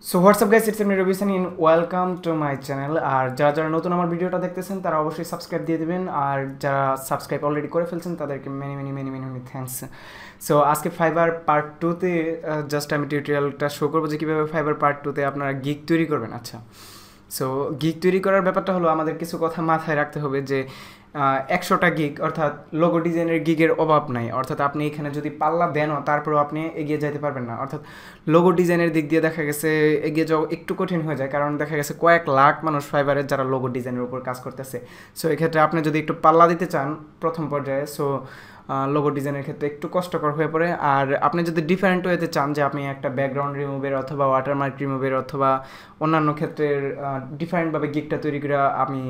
So WhatsApp guys, it's me রবিসান ইন welcome to my channel. আর যারা যারা নতুন আমার ভিডিওটা দেখতেছেন তারা অবশ্যই সাবস্ক্রাইব দিয়ে দেবেন, আর যারা সাবস্ক্রাইব অলরেডি করে ফেলছেন তাদেরকে মেনি থ্যাঙ্কস। সো আজকে ফাইবার পার্ট টুতে জাস্ট আমি টিউটোরিয়ালটা শো করবো যে কীভাবে ফাইবার পার্ট টুতে আপনারা গিগ তৈরি করবেন। আচ্ছা, সো গিগ তৈরি করার ব্যাপারটা হলো আমাদের কিছু কথা মাথায় রাখতে হবে যে 100টা গিগ অর্থাৎ লোগো ডিজাইনের গিগের অভাব নাই। অর্থাৎ আপনি এখানে যদি পাল্লা দেনও তারপরেও আপনি এগিয়ে যেতে পারবেন না। অর্থাৎ লোগো ডিজাইনের দিক দিয়ে দেখা গেছে এগিয়ে যাওয়া একটু কঠিন হয়ে যায়, কারণ দেখা গেছে কয়েক লাখ মানুষ ফাইবারের যারা লোগো ডিজাইনের উপর কাজ করতেছে। সো এক্ষেত্রে আপনি যদি একটু পাল্লা দিতে চান প্রথম পর্যায়ে, সো লোগো ডিজাইনের ক্ষেত্রে একটু কষ্টকর হয়ে পড়ে। আর আপনি যদি ডিফারেন্ট ওয়েতে চান যে আপনি একটা ব্যাকগ্রাউন্ড রিমুভের অথবা ওয়াটারমার্ক রিমুভের অথবা অন্যান্য ক্ষেত্রের ডিফারেন্টভাবে গিগটা তৈরি করে আমি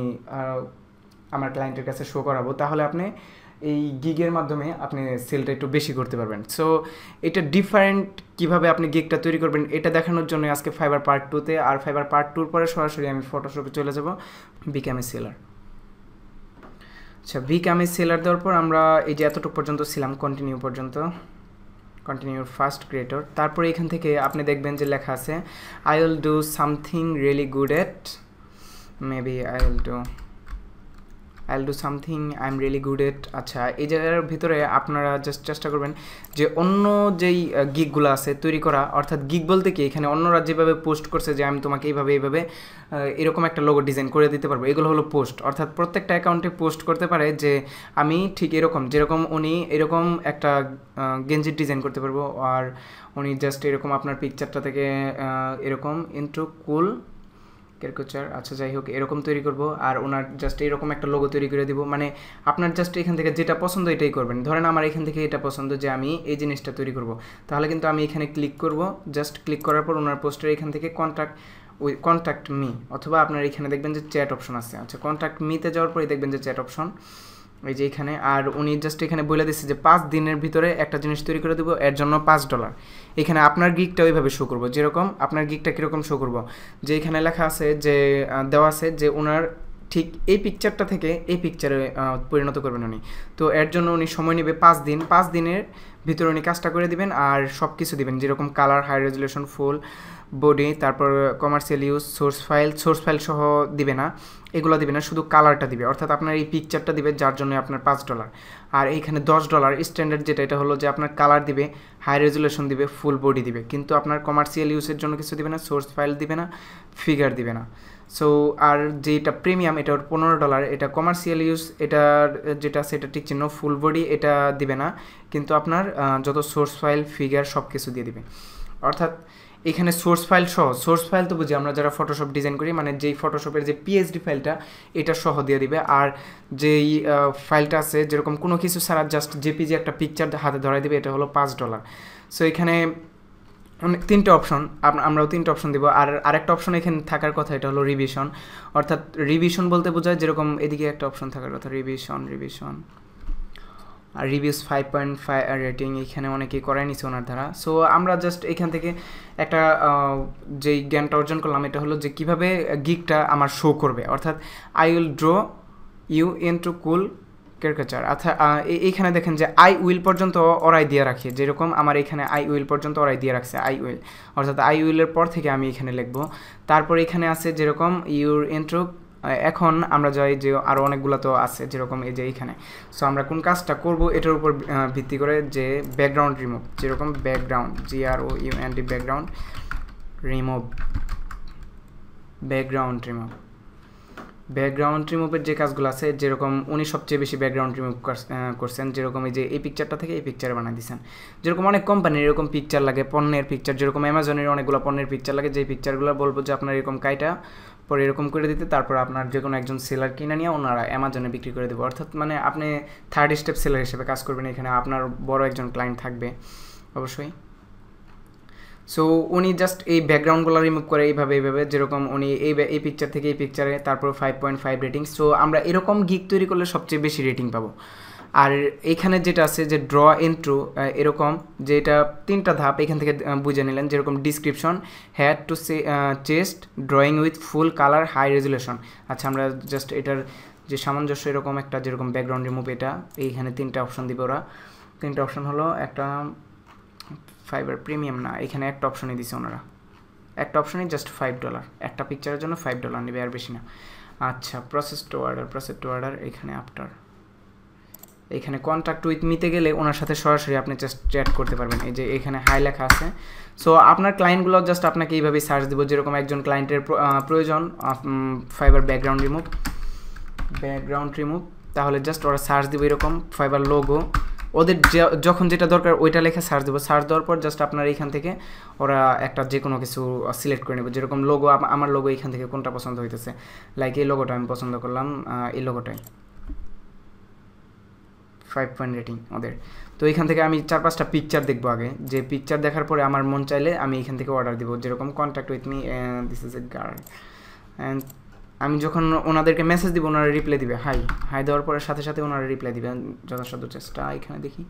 আমার ক্লায়েন্টের কাছে শো করাবো, তাহলে আপনি এই গিগের মাধ্যমে আপনি সেলটা একটু বেশি করতে পারবেন। সো এটা ডিফারেন্ট কীভাবে আপনি গিগটা তৈরি করবেন এটা দেখানোর জন্য আজকে ফাইবার পার্ট টুতে। আর ফাইবার পার্ট টুর পরে সরাসরি আমি ফটোশপে চলে যাব বিকাম এ সেলার। আচ্ছা, বিকাম এ সেলার দেওয়ার পর আমরা এই যে এতটুকু পর্যন্ত ছিলাম, কন্টিনিউ পর্যন্ত, কন্টিনিউ ফার্স্ট ক্রিয়েটর। তারপরে এখান থেকে আপনি দেখবেন যে লেখা আছে I will do something really good at, maybe I will do something I am really good at. আচ্ছা, এই জায়গার ভিতরে আপনারা জাস্ট চেষ্টা করবেন যে অন্য যেই গিগগুলো আছে তৈরি করা, অর্থাৎ গিগ বলতে কি এখানে অন্যরা যেভাবে পোস্ট করছে যে আমি তোমাকে এইভাবে এরকম একটা লোগো ডিজাইন করে দিতে পারবো, এগুলো হলো পোস্ট। অর্থাৎ প্রত্যেকটা অ্যাকাউন্টে পোস্ট করতে পারে যে আমি ঠিক এরকম, যেরকম উনি এরকম একটা গেঞ্জির ডিজাইন করতে পারবো, আর উনি জাস্ট এরকম আপনার পিকচারটা থেকে এরকম ইন্টু কুল ক্যারিকেচার, আচ্ছা যাই হোক এরকম তৈরি করব, আর ওনার জাস্ট এরকম একটা লোগো তৈরি করে দিব। মানে আপনার জাস্ট এখান থেকে যেটা পছন্দ এটাই করবেন। ধরেন আমার এখান থেকে এটা পছন্দ যে আমি এই জিনিসটা তৈরি করব, তাহলে কিন্তু আমি এখানে ক্লিক করব। জাস্ট ক্লিক করার পর ওনার পোস্টের এখান থেকে কন্ট্যাক্ট মি, অথবা আপনার এখানে দেখবেন যে চ্যাট অপশন আছে। আচ্ছা, কন্ট্যাক্ট মিতে যাওয়ার পরে দেখবেন যে চ্যাট অপশন, এই যে এখানে। আর উনি জাস্ট এখানে বলে দিচ্ছে যে 5 দিনের ভিতরে একটা জিনিস তৈরি করে দেবো, এর জন্য $5। এখানে আপনার গিগটা ওইভাবে শো করবো, যেরকম আপনার গিগটা কীরকম শো করবো, যে এখানে লেখা আছে যে দেওয়া আছে যে ওনার ঠিক এই পিকচারটা থেকে এই পিকচারে পরিণত করবেন উনি। তো এর জন্য উনি সময় নেবে 5 দিন। 5 দিনের ভিতরে উনি কাজটা করে দিবেন, আর সব কিছু দিবেন, যেরকম colour, high resolution, full body, তারপর কমার্শিয়াল ইউজ, সোর্স ফাইল সহ দিবে না, এগুলো দিবে না, শুধু কালারটা দিবে। অর্থাৎ আপনার এই পিকচারটা দিবে, যার জন্য আপনার $5। আর এইখানে $10 স্ট্যান্ডার্ড যেটা, এটা হলো যে আপনার কালার দিবে, হাই রেজুলেশন দিবে, ফুল বডি দিবে, কিন্তু আপনার কমার্শিয়াল ইউজের জন্য কিছু দিবে না, সোর্স ফাইল দিবে না, ফিগার দিবে না। সো আর যেটা প্রিমিয়াম এটা $15, এটা কমার্শিয়াল ইউজ, এটার যেটা আছে এটা টিক চিহ্ন, ফুল বডি এটা দিবে না, কিন্তু আপনার যত সোর্স ফাইল, ফিগার সব কিছু দিয়ে দিবে। অর্থাৎ এখানে সোর্স ফাইল তো বুঝি আমরা যারা ফটোশপ ডিজাইন করি, মানে যেই ফটোশপের যে পিএইচডি ফাইলটা এটা সহ দিয়ে দিবে। আর যেই ফাইলটা আছে যেরকম কোনো কিছু ছাড়া জাস্ট জেপিজি একটা পিকচার হাতে ধরাই দিবে, এটা হলো $5। সো এখানে তিনটে অপশন, আমরাও তিনটে অপশন দিব। আর আরেকটা অপশন এখানে থাকার কথা, এটা হলো রিভিশন। অর্থাৎ রিভিশন বলতে বোঝায় যেরকম এদিকে একটা অপশন থাকার কথা, রিভিশন আর রিভিউস 5.5 রেটিং, এখানে অনেকেই করাই নিছে ওনার দ্বারা। সো আমরা জাস্ট এখান থেকে একটা যেই জ্ঞানটা অর্জন করলাম এটা হলো যে কীভাবে গিগটা আমার শো করবে। অর্থাৎ I will draw you into cool caricature. আচ্ছা, এইখানে দেখেন যে আই উইল পর্যন্ত ওরাই দিয়ে রাখি, যেরকম আমার এখানে আই উইল পর্যন্ত ওরাই দিয়ে রাখছে, আই উইল। অর্থাৎ আই উইলের পর থেকে আমি এখানে লিখবো। তারপর এখানে আছে যেরকম ইউর ইন্ট্রো। এখন আমরা যাই যে আরও অনেকগুলো তো আছে, যেরকম এই যে এইখানে। সো আমরা কোন কাজটা করব এটার উপর ভিত্তি করে যে ব্যাকগ্রাউন্ড রিমুভ, যেরকম ব্যাকগ্রাউন্ড GROUND ব্যাকগ্রাউন্ড রিমুভের যে কাজগুলো আছে, যেরকম উনি সবচেয়ে বেশি ব্যাকগ্রাউন্ড রিমুভ করছেন, যেরকম এই যে এই পিকচারটা থেকে এই পিকচারে বানিয়ে দিয়েছেন। যেরকম অনেক কোম্পানির এরকম পিকচার লাগে, পণ্যের পিকচার, যেরকম অ্যামাজনের অনেকগুলো পণ্যের পিকচার লাগে, যেই পিকচারগুলো বলবো যে আপনার এরকম কাইটা পরে এরকম করে দিতে, তারপর আপনার যে কোনো একজন সেলার কিনে নিয়ে ওনারা অ্যামাজনে বিক্রি করে দেবো। অর্থাৎ মানে আপনি থার্ড স্টেপ সেলার হিসেবে কাজ করবেন, এখানে আপনার বড় একজন ক্লায়েন্ট থাকবে অবশ্যই। সো উনি জাস্ট এই ব্যাকগ্রাউন্ডগুলো রিমুভ করে এইভাবে, যেরকম উনি এই পিকচার থেকে এই পিকচারে, তারপর 5.5 রেটিং। সো আমরা এরকম গিগ তৈরি করলে সবচেয়ে বেশি রেটিং পাবো। আর এখানে যেটা আছে যে ড্র ইন্ট্রো, এরকম যেটা 3টা ধাপ এখান থেকে বুঝে নিলেন, যেরকম description, head to chest, drawing with full colour, high resolution. আচ্ছা, আমরা জাস্ট এটার যে সামঞ্জস্য এরকম একটা, যেরকম ব্যাকগ্রাউন্ড রিমুভ, এটা এইখানে 3টা অপশন দিবে ওরা। 3টা অপশন হলো একটা ফাইবার প্রিমিয়াম না, এখানে একটা অপশনই দিছে ওনারা, একটা অপশনই জাস্ট $5, একটা পিকচারের জন্য $5 নেবে, আর বেশি না। আচ্ছা, প্রসেস টু অর্ডার এখানে আফটার, এখানে কন্ট্যাক্ট উইথ মিতে গেলে ওনার সাথে সরাসরি আপনি জাস্ট চ্যাট করতে পারবেন। এই যে এখানে হাই লেখা আছে। সো আপনার ক্লায়েন্টগুলো জাস্ট আপনাকে এইভাবেই সার্চ দেবো, যেরকম একজন ক্লায়েন্টের প্রয়োজন ফাইবার ব্যাকগ্রাউন্ড রিমুভ, তাহলে জাস্ট ওরা সার্চ দেবে এরকম ফাইবার লোগো, ওদের যখন যেটা দরকার ওইটা লেখা সার্চ দেবো। সার্চ দেওয়ার পর জাস্ট আপনার এইখান থেকে ওরা একটা যে কোনো কিছু সিলেক্ট করে নেবে, যেরকম লোগো, আমার লোগো এইখান থেকে কোনটা পছন্দ হইতেছে, লাইক এই লোগোটা আমি পছন্দ করলাম, এই লোগোটাই 5 পয়েন্ট রেটিং ওদের। তো এখান থেকে আমি 4-5টা পিকচার দেখবো আগে, যে পিকচার দেখার পরে আমার মন চাইলে আমি এখান থেকে অর্ডার দিব, যেরকম contact with me, this is a girl, and আমি যখন ওনাদেরকে মেসেজ দিব ওনারা রিপ্লাই দিবে, হাই দেওয়ার পরে সাথে সাথে ওনারা রিপ্লাই দিবেন যথাসাধ্য চেষ্টা। এখানে দেখি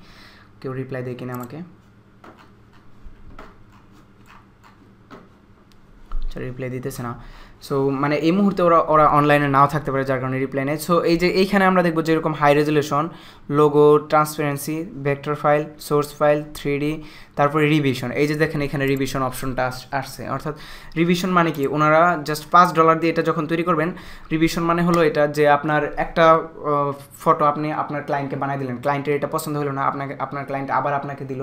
কেউ রিপ্লাই দেয় কিনা আমাকে, রিপ্লাই দিতেছে না। সো মানে এই মুহূর্তে ওরা অনলাইনে নাও থাকতে পারে, যার কারণে রিপ্লাই নেয়। সো এই যে এইখানে আমরা দেখবো যেরকম high resolution, logo, transparency, vector file, source file, 3D, তারপরে রিভিশন। এই যে দেখেন এখানে রিভিশন অপশনটা আসছে, অর্থাৎ রিভিশন মানে কি, ওনারা জাস্ট $5 দিয়ে এটা যখন তৈরি করবেন, রিভিশন মানে হলো এটা যে আপনার একটা ফটো আপনি আপনার ক্লায়েন্টকে বানাই দিলেন, ক্লায়েন্টের এটা পছন্দ হলো না, আপনার ক্লায়েন্ট আবার আপনাকে দিল,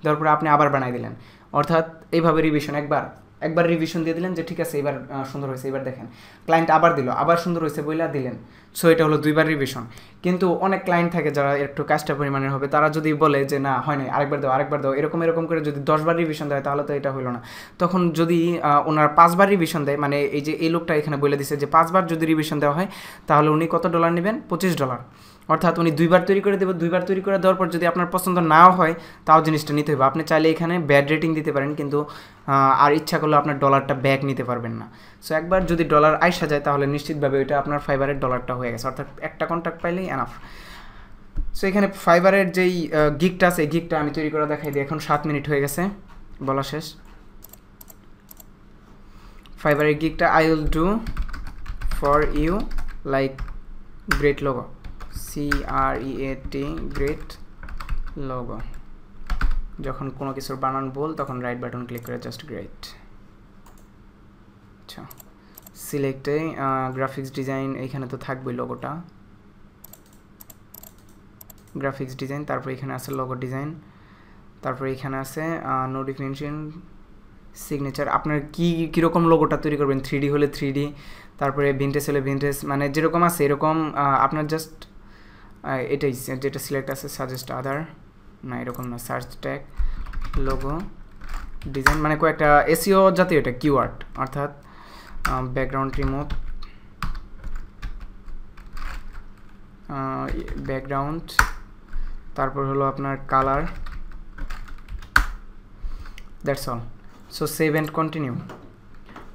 দেওয়ার পরে আপনি আবার বানাই দিলেন, অর্থাৎ এইভাবে রিভিশন। একবার রিভিশন দিয়ে দিলেন যে ঠিক আছে এবার সুন্দর হয়েছে, এবার দেখেন ক্লায়েন্ট আবার দিল, আবার সুন্দর হয়েছে বইলা দিলেন। সো এটা হলো 2বার রিভিশন। কিন্তু অনেক ক্লায়েন্ট থাকে যারা একটু কাজটা পরিমাণের হবে, তারা যদি বলে যে না হয় নাই, আরেকবার দাও, এরকম করে যদি 10বার রিভিশন দেয় তাহলে তো এটা হলো না। তখন যদি ওনার 5বার রিভিশন দেয়, মানে এই যে এই লোকটা এখানে বলে দিচ্ছে যে 5বার যদি রিভিশন দেওয়া হয় তাহলে উনি কত ডলার নেবেন, $25, অর্থাৎ উনি 2বার তৈরি করে দেবো। 2বার তৈরি করে দেওয়ার পর যদি আপনার পছন্দ নাও হয় তাও জিনিসটা নিতে হবে। আপনি চাইলে এখানে ব্যাড রেটিং দিতে পারেন, কিন্তু আর ইচ্ছা করলে আপনার ডলারটা ব্যাক নিতে পারবেন না। সো একবার যদি ডলার আইসা যায় তাহলে নিশ্চিতভাবে ওইটা আপনার ফাইবারের ডলারটা হয়ে গেছে, অর্থাৎ একটা কন্ট্যাক্ট পাইলেই এনাফ। সো এখানে ফাইবারের যেই গিগটা আছে, এই গিগটা আমি তৈরি করে দেখাই দিই। এখন 7 মিনিট হয়ে গেছে, বলা শেষ। ফাইবারের গিগটা, I will do for you like create logo, CREAT, create logo. যখন কোনো কিছুর বানান বল তখন রাইট বাটন ক্লিক করে জাস্ট গ্রেট। আচ্ছা, সিলেক্টে গ্রাফিক্স ডিজাইন, এইখানে তো থাকবেই লোগোটা, গ্রাফিক্স ডিজাইন, তারপর এখানে আছে লোগো ডিজাইন, তারপর এখানে আছে নো ডিফিনিশন, সিগনেচার। আপনার কীরকম লোগোটা তৈরি করবেন, 3D হলে 3D, তারপরে ভিনটেজ হলে ভিনটেজ, মানে যেরকম আছে এরকম আপনার জাস্ট এটাই যেটা সিলেক্ট আছে, সাজেস্ট আদার, না এরকম না, সার্চ ট্যাগ, লোগো ডিজাইন, মানে কয়েকটা SEO জাতীয় এটা কিওয়ার্ড, অর্থাৎ ব্যাকগ্রাউন্ড রিমুভ, ব্যাকগ্রাউন্ড, তারপর হলো আপনার colour, that's all. So save and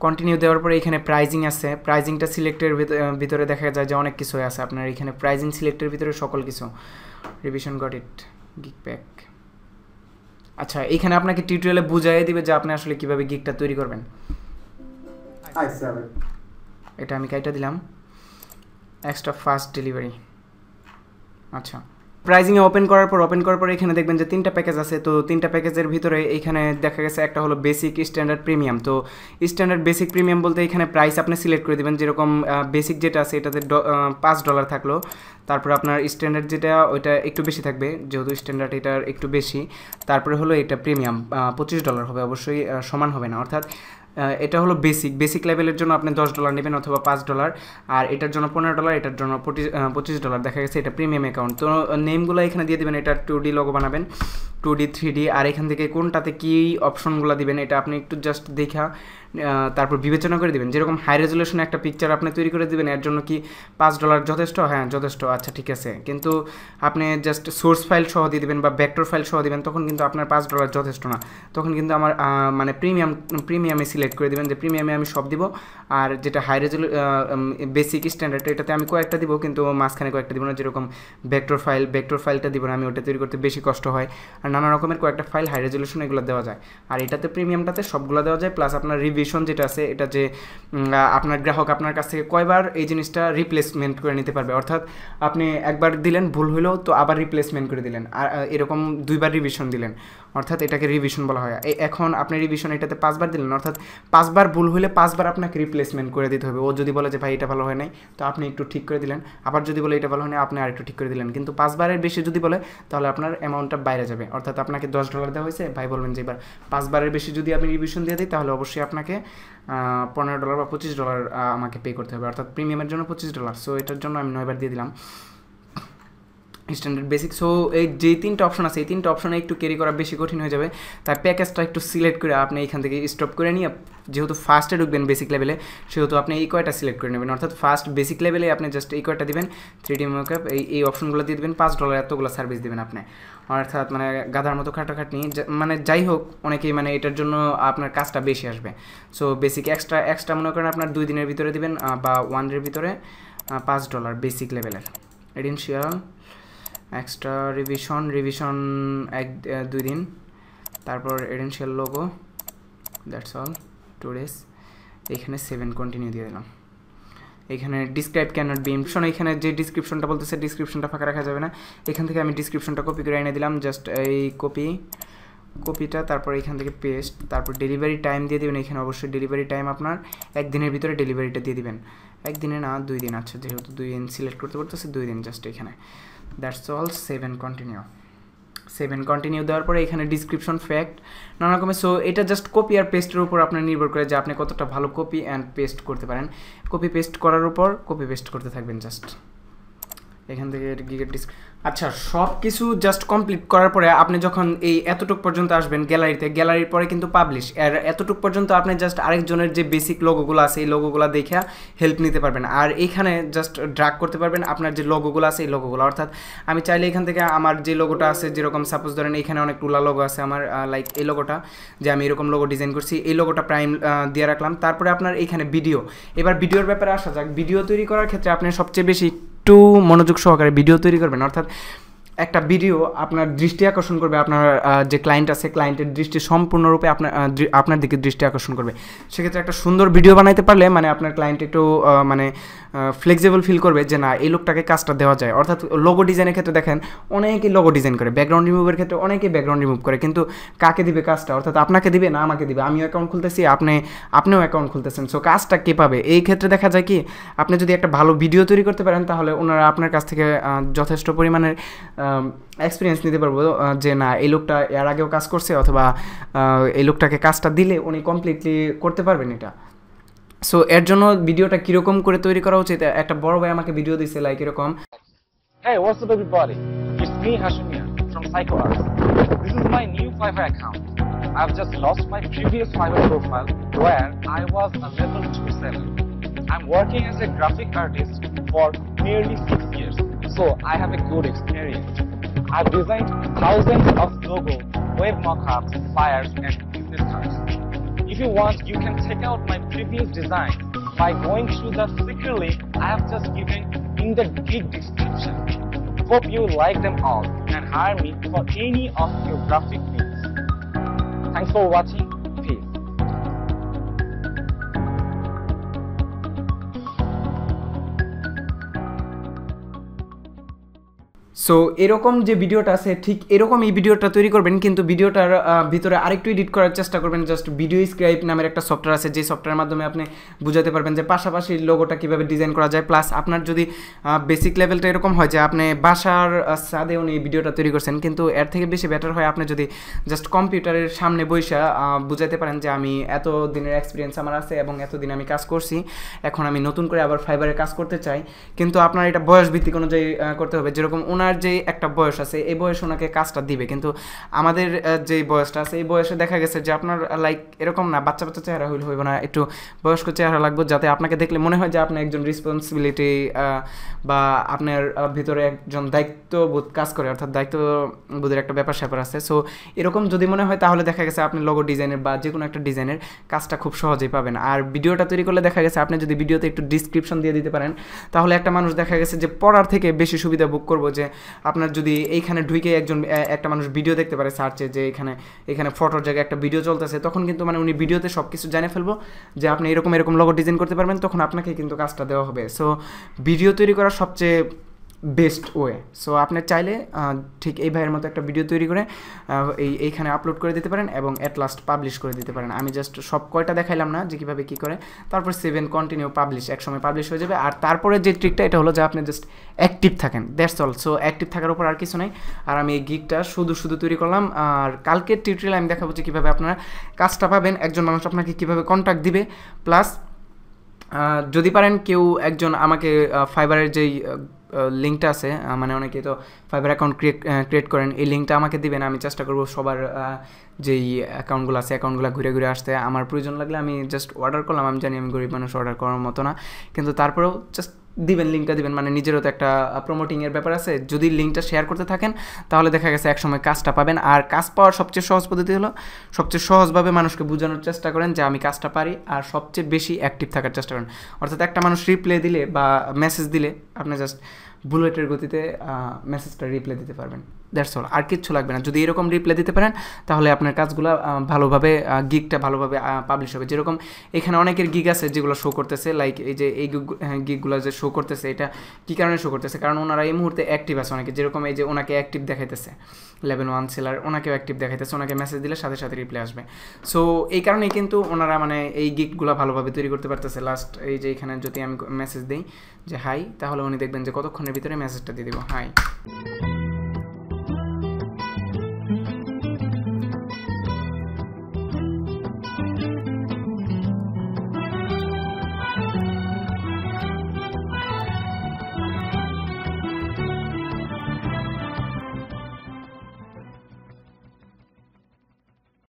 continue দেওয়ার পরে এখানে প্রাইজিং আছে, প্রাইজিংটা সিলেক্টের ভিতরে দেখা যায় যে অনেক কিছু আছে আপনার এখানে, প্রাইজিং সিলেক্টের ভিতরে সকল কিছু, revision got it, gig pack. আচ্ছা, এইখানে আপনাকে টিউটোরিয়ালে বুঝাই দিবে যে আপনি আসলে কীভাবে গিগটা তৈরি করবেন। এটা আমি কাইটা দিলাম, এক্সট্রা ফাস্ট ডেলিভারি। আচ্ছা, প্রাইজিংয়ে ওপেন করার পর এখানে দেখবেন যে 3টা প্যাকেজ আছে। তো 3টা প্যাকেজের ভিতরে এইখানে দেখা গেছে একটা হলো বেসিক, স্ট্যান্ডার্ড, প্রিমিয়াম। তো স্ট্যান্ডার্ড, বেসিক, প্রিমিয়াম বলতে এখানে প্রাইস আপনি সিলেক্ট করে দেবেন, যেরকম বেসিক যেটা আছে এটাতে $5 থাকলো, তারপর আপনার স্ট্যান্ডার্ড যেটা ওইটা একটু বেশি থাকবে, যেহেতু স্ট্যান্ডার্ড এটার একটু বেশি, তারপরে হলো এটা প্রিমিয়াম, $25 হবে, অবশ্যই সমান হবে না, অর্থাৎ এটা হলো বেসিক লেভেলের জন্য আপনি $10 নেবেন অথবা $5, আর এটার জন্য $15, এটার জন্য $25 দেখা গেছে এটা প্রিমিয়াম অ্যাকাউন্ট। তো নেমগুলো এখানে দিয়ে দেবেন, এটা 2D লোগো বানাবেন, 2D 3D, আর এখান থেকে কোনটাতে কী অপশনগুলো দিবেন এটা আপনি একটু জাস্ট দেখা তারপর বিবেচনা করে দেবেন। যেরকম হাই রেজুলেশনে একটা পিকচার আপনি তৈরি করে দেবেন, এর জন্য কি $5 যথেষ্ট? হ্যাঁ যথেষ্ট, আচ্ছা ঠিক আছে। কিন্তু আপনি জাস্ট সোর্স ফাইল সহ দিয়ে দেবেন বা ভেক্টর ফাইল সহ দেবেন, তখন কিন্তু আপনার $5 যথেষ্ট না। তখন কিন্তু আমার মানে প্রিমিয়ামে সিলেক্ট করে দেবেন যে প্রিমিয়ামে আমি সব দিব, আর যেটা হাই বেসিক স্ট্যান্ডার্ড এটাতে আমি কয়েকটা দিব, কিন্তু মাঝখানে কয়েকটা দিব না। যেরকম ভেক্টর ফাইলটা দিব না, আমি ওটা তৈরি করতে বেশি কষ্ট হয়, আর নানা রকমের কয়েকটা ফাইল হাই রেজুলেশন এগুলো দেওয়া যায়। আর এটাতে প্রিমিয়ামটাতে সবগুলো দেওয়া যায়, প্লাস আপনার রিভিশন যেটা আছে এটা যে আপনার গ্রাহক আপনার কাছ থেকে কয়বার এই জিনিসটা রিপ্লেসমেন্ট করে নিতে পারবে, অর্থাৎ আপনি একবার দিলেন ভুল হইলেও তো আবার রিপ্লেসমেন্ট করে দিলেন, আর এরকম 2বার রিভিশন দিলেন, অর্থাৎ এটাকে রিভিশন বলা হয়। এখন আপনি রিভিশন এটাতে 5বার দিলেন, অর্থাৎ 5 বার ভুল হলে 5 বার আপনাকে রিপ্লেসমেন্ট করে দিতে হবে। ও যদি বলে যে ভাই এটা ভালো হয় নাই, তো আপনি একটু ঠিক করে দিলেন, আবার যদি বলে এটা ভালো হয় না, আপনি আরেকটু ঠিক করে দিলেন। কিন্তু 5 বারের বেশি যদি বলে তাহলে আপনার অ্যামাউন্টটা বাইরে যাবে। অর্থাৎ আপনাকে $10 দেওয়া হয়েছে, ভাই বলবেন যে এবার 5 বারের বেশি যদি আমি রিভিশন দিয়ে দিই তাহলে অবশ্যই আপনাকে $15 বা $25 আমাকে পে করতে হবে, অর্থাৎ প্রিমিয়ামের জন্য $25। সো এটার জন্য আমি 9 বার দিয়ে দিলাম স্ট্যান্ডার্ড বেসিক। সো এই যে 3টা অপশন আছে, এই 3টা অপশনে একটু ক্যারি করা বেশি কঠিন হয়ে যাবে। তাই প্যাকেজটা একটু সিলেক্ট করে আপনি এখান থেকে স্টপ করে নিয়ে, যেহেতু ফার্স্টে ঢুকবেন বেসিক লেভেলে, সেহেতু আপনি এই কয়টা সিলেক্ট করে নেবেন। অর্থাৎ ফার্স্ট বেসিক লেভেলে আপনি জাস্ট এই কয়টা দিবেন, 3D মোকআপ, এই অপশনগুলো দিয়ে দেবেন, $5 এতগুলো সার্ভিস দেবেন আপনি। অর্থাৎ মানে গাধার মতো খাটাখাটনি, মানে যাই হোক অনেকেই মানে এটার জন্য আপনার কাজটা বেশি আসবে। সো বেসিক এক্সট্রা মনে করেন আপনার 2 দিনের ভিতরে দিবেন বা 1 ডের ভিতরে $5 বেসিক লেভেলের। এডেনশিয়াল এক্সট্রা রিভিশন 1-2 দিন, তারপর এডেনশিয়াল লোগো, দ্যাটস অল, 2 ডেজ। এখানে 7 কন্টিনিউ দিয়ে দিলাম। এখানে ডিসক্রাইব ক্যানট বি ইমশন, এখানে যে ডিসক্রিপশনটা বলতেছে ডিসক্রিপশনটা ফাঁকা রাখা যাবে না। এখান থেকে আমি ডিসক্রিপশনটা কপি করে এনে দিলাম, জাস্ট এই কপিটা, তারপর এখান থেকে পেস্ট, তারপর ডেলিভারি টাইম দিয়ে দেবেন। এখানে অবশ্যই ডেলিভারি টাইম আপনার 1 দিনের ভিতরে ডেলিভারিটা দিয়ে দিবেন। 1 দিনে না 2 দিন, আচ্ছা যেহেতু 2 দিন সিলেক্ট করতে পারতেছে 2 দিন জাস্ট এখানে, দ্যাটস অল। 7 কন্টিনিউ দেওয়ার পরে এখানে ডিসক্রিপশন ফ্যাক্ট নানা রকমের। সো এটা জাস্ট কপি আর পেস্টের উপর আপনার নির্ভর করে যে আপনি কতটা ভালো কপি অ্যান্ড পেস্ট করতে পারেন। কপি পেস্ট করার উপর কপি পেস্ট করতে থাকবেন জাস্ট এখান থেকে গিগের আচ্ছা, সব কিছু জাস্ট কমপ্লিট করার পরে আপনি যখন এই এতটুক পর্যন্ত আসবেন গ্যালারির পরে কিন্তু পাবলিশ, আর এতটুক পর্যন্ত আপনি জাস্ট আরেকজনের যে বেসিক লোগোগুলো আছে এই লোগোগুলো দেখে হেল্প নিতে পারবেন। আর এইখানে জাস্ট ড্র্যাগ করতে পারবেন আপনার যে লোগোগুলো আছে এই লোগোগুলো। অর্থাৎ আমি চাইলে এখান থেকে আমার যে লোগোটা আছে, যেরকম সাপোজ ধরেন এখানে অনেকগুলো লোগো আছে আমার, লাইক এই লোগোটা যে আমি এরকম লোগো ডিজাইন করছি, এই লোগোটা প্রাইম দিয়ে রাখলাম। তারপরে আপনার এখানে ভিডিও, এবার ভিডিওর ব্যাপারে আসা যাক। ভিডিও তৈরি করার ক্ষেত্রে আপনি সবচেয়ে বেশি একটু মনোযোগ সহকারে ভিডিও তৈরি করবেন। অর্থাৎ একটা ভিডিও আপনার দৃষ্টি আকর্ষণ করবে, আপনার যে ক্লায়েন্ট আছে ক্লায়েন্টের দৃষ্টি সম্পূর্ণরূপে আপনার দিকে দৃষ্টি আকর্ষণ করবে। সেক্ষেত্রে একটা সুন্দর ভিডিও বানাইতে পারলে মানে আপনার ক্লায়েন্ট একটু মানে ফ্লেক্সিবল ফিল করবে যে না এই লোকটাকে কাজটা দেওয়া যায়। অর্থাৎ লোগো ডিজাইনের ক্ষেত্রে দেখেন অনেকেই লোগো ডিজাইন করে, ব্যাকগ্রাউন্ড রিমুভের ক্ষেত্রে অনেকেই ব্যাকগ্রাউন্ড রিমুভ করে, কিন্তু কাকে দিবে কাজটা? অর্থাৎ আপনাকে দিবে না আমাকে দিবে? আমিও অ্যাকাউন্ট খুলতেছি, আপনিও অ্যাকাউন্ট খুলতেছেন, সো কাজটা কে পাবে? এই ক্ষেত্রে দেখা যায় কি আপনি যদি একটা ভালো ভিডিও তৈরি করতে পারেন তাহলে ওনারা আপনার কাছ থেকে যথেষ্ট পরিমাণের এক্সপিরিয়েন্স নিতে পারবো যে না এই লোকটা এর আগেও কাজ করছে, অথবা এই লোকটাকে কাজটা দিলে উনি কমপ্লিটলি করতে পারবেন এটা। সো এর জন্য ভিডিওটা কিরকম করে তৈরি করা উচিত, একটা বড় ভাই আমাকে ভিডিও দিচ্ছে লাইক এরকম, Hey, what's up everybody? It's me Hashimia from PsychoArt. This is my new Fiverr account. I've just lost my previous Fiverr profile where I was a level 2 seller. I'm working as a graphic artist for nearly 6 years, so I have a good experience. I've designed thousands of logos, web mockups, flyers, and business cards. If you want, you can check out my previous design by going through the secret link I have just given in the gig description. Hope you like them all and hire me for any of your graphic needs. Thanks for watching. Peace. So এরকম যে ভিডিওটা আছে ঠিক এরকম এই ভিডিওটা তৈরি করবেন, কিন্তু ভিডিওটার ভিতরে আরেকটু এডিট করার চেষ্টা করবেন। জাস্ট ভিডিও স্ক্রাইব নামের একটা সফটওয়্যার আছে, যে সফটওয়্যারের মাধ্যমে আপনি বুঝাতে পারবেন যে পাশাপাশি লোগোটা কীভাবে ডিজাইন করা যায়। প্লাস আপনার যদি বেসিক লেভেলটা এরকম হয় যে আপনি বাসার ছাদে উনি ভিডিওটা তৈরি করছেন, কিন্তু এর থেকে বেশি বেটার হয় আপনি যদি জাস্ট কম্পিউটারের সামনে বইসা বুঝাতে পারেন যে আমি এত দিনের এক্সপিরিয়েন্স আমার আছে এবং এতদিন আমি কাজ করছি, এখন আমি নতুন করে আবার ফাইবারে কাজ করতে চাই। কিন্তু আপনার এটা বয়স ভিত্তিক অনুযায়ী করতে হবে, যেরকম ওনার যে একটা বয়স আছে এই বয়সে ওনাকে কাজটা দিবে, কিন্তু আমাদের যে বয়সটা আছে এই বয়সে দেখা গেছে যে আপনার লাইক এরকম না বাচ্চা বাচ্চা চেহারা হইব না, একটু বয়স্ক চেহারা লাগবে, যাতে আপনাকে দেখলে মনে হয় যে আপনি একজন রেসপন্সিবিলিটি বা আপনার ভিতরে একজন দায়িত্ববোধ কাজ করে, অর্থাৎ দায়িত্ববোধের একটা ব্যাপার স্যাপার আছে। সো এরকম যদি মনে হয় তাহলে দেখা গেছে আপনি লোগো ডিজাইনের বা যে কোনো একটা ডিজাইনের কাজটা খুব সহজেই পাবেন। আর ভিডিওটা তৈরি করলে দেখা গেছে আপনি যদি ভিডিওতে একটু ডিসক্রিপশন দিয়ে দিতে পারেন তাহলে একটা মানুষ দেখা গেছে যে পড়ার থেকে বেশি সুবিধা ভোগ করবো। যে আপনার যদি এইখানে ঢুকে একটা মানুষ ভিডিও দেখতে পারে সার্চে যে এখানে ফটোর জায়গায় একটা ভিডিও চলতেছে, তখন কিন্তু মানে উনি ভিডিওতে সব কিছু জানে ফেলবো যে আপনি এরকম লোগো ডিজাইন করতে পারবেন, তখন আপনাকে কিন্তু কাজটা দেওয়া হবে। সো ভিডিও তৈরি করার সবচেয়ে বেস্ট ওয়ে। সো আপনি চাইলে ঠিক এই ভাইয়ের মতো একটা ভিডিও তৈরি করে এইখানে আপলোড করে দিতে পারেন এবং অ্যাট লাস্ট পাবলিশ করে দিতে পারেন। আমি জাস্ট সব কয়টা দেখাইলাম না যে কীভাবে কী করে, তারপর 7 কন্টিনিউ পাবলিশ, একসময় পাবলিশ হয়ে যাবে। আর তারপরে যে ট্রিকটা এটা হলো যে আপনি জাস্ট অ্যাক্টিভ থাকেন, দ্যাটস অল। সো অ্যাক্টিভ থাকার উপর আর কিছু নাই। আর আমি এই গিগটা শুধু তৈরি করলাম। আর কালকের টিউটোরিয়ালে আমি দেখাবো যে কীভাবে আপনারা কাজটা পাবেন, একজন মানুষ আপনাকে কীভাবে কন্ট্যাক্ট দিবে, প্লাস যদি পারেন কেউ একজন আমাকে ফাইবারের যেই লিঙ্কটা আছে, মানে অনেকে তো ফাইবার অ্যাকাউন্ট ক্রিয়েট করেন, এই লিঙ্কটা আমাকে দিবেন। আমি চেষ্টা করবো সবার যেই অ্যাকাউন্টগুলো আছে অ্যাকাউন্টগুলো ঘুরে আসতে। আমার প্রয়োজন লাগলে আমি জাস্ট অর্ডার করলাম। আমি জানি আমি গরিব মানুষ, অর্ডার করার মতো না, কিন্তু তারপরেও জাস্ট দিবেন, লিঙ্কটা দিবেন। মানে নিজেরও তো একটা প্রমোটিংয়ের ব্যাপার আছে। যদি লিঙ্কটা শেয়ার করতে থাকেন তাহলে দেখা গেছে একসময় কাজটা পাবেন। আর কাজ পাওয়ার সবচেয়ে সহজ পদ্ধতি হলো সবচেয়ে সহজভাবে মানুষকে বোঝানোর চেষ্টা করেন যে আমি কাজটা পারি, আর সবচেয়ে বেশি অ্যাক্টিভ থাকার চেষ্টা করেন। অর্থাৎ একটা মানুষ রিপ্লাই দিলে বা মেসেজ দিলে আপনি জাস্ট বুলেটের গতিতে মেসেজটা রিপ্লাই দিতে পারবেন, দ্যাটস অল। আর কিচ্ছু লাগবে না। যদি এরকম রিপ্লাই দিতে পারেন তাহলে আপনার কাজগুলো ভালোভাবে, গিগটা ভালোভাবে পাবলিশ হবে। যেরকম এখানে অনেকের গিগ আছে যেগুলো শো করতেছে, লাইক এই যে এই গিগগুলো যে শো করতেছে, এটা কী কারণে শো করতেছে? কারণ ওনারা এই মুহূর্তে অ্যাক্টিভ আছে অনেকে। যেরকম এই যে ওনাকে অ্যাক্টিভ দেখাইতেছে, 11 সেলার, ওনাকেও অ্যাক্টিভ দেখাইতেছে, ওনাকে মেসেজ দিলে সাথে সাথে রিপ্লাই আসবে। সো এই কারণেই কিন্তু ওনারা মানে এই গিগগুলো ভালোভাবে তৈরি করতে পারতেছে। লাস্ট এই যে এখানে যদি আমি মেসেজ দিই যে হাই, তাহলে উনি দেখবেন যে কতক্ষণের ভিতরে মেসেজটা দিয়ে দিব হাই।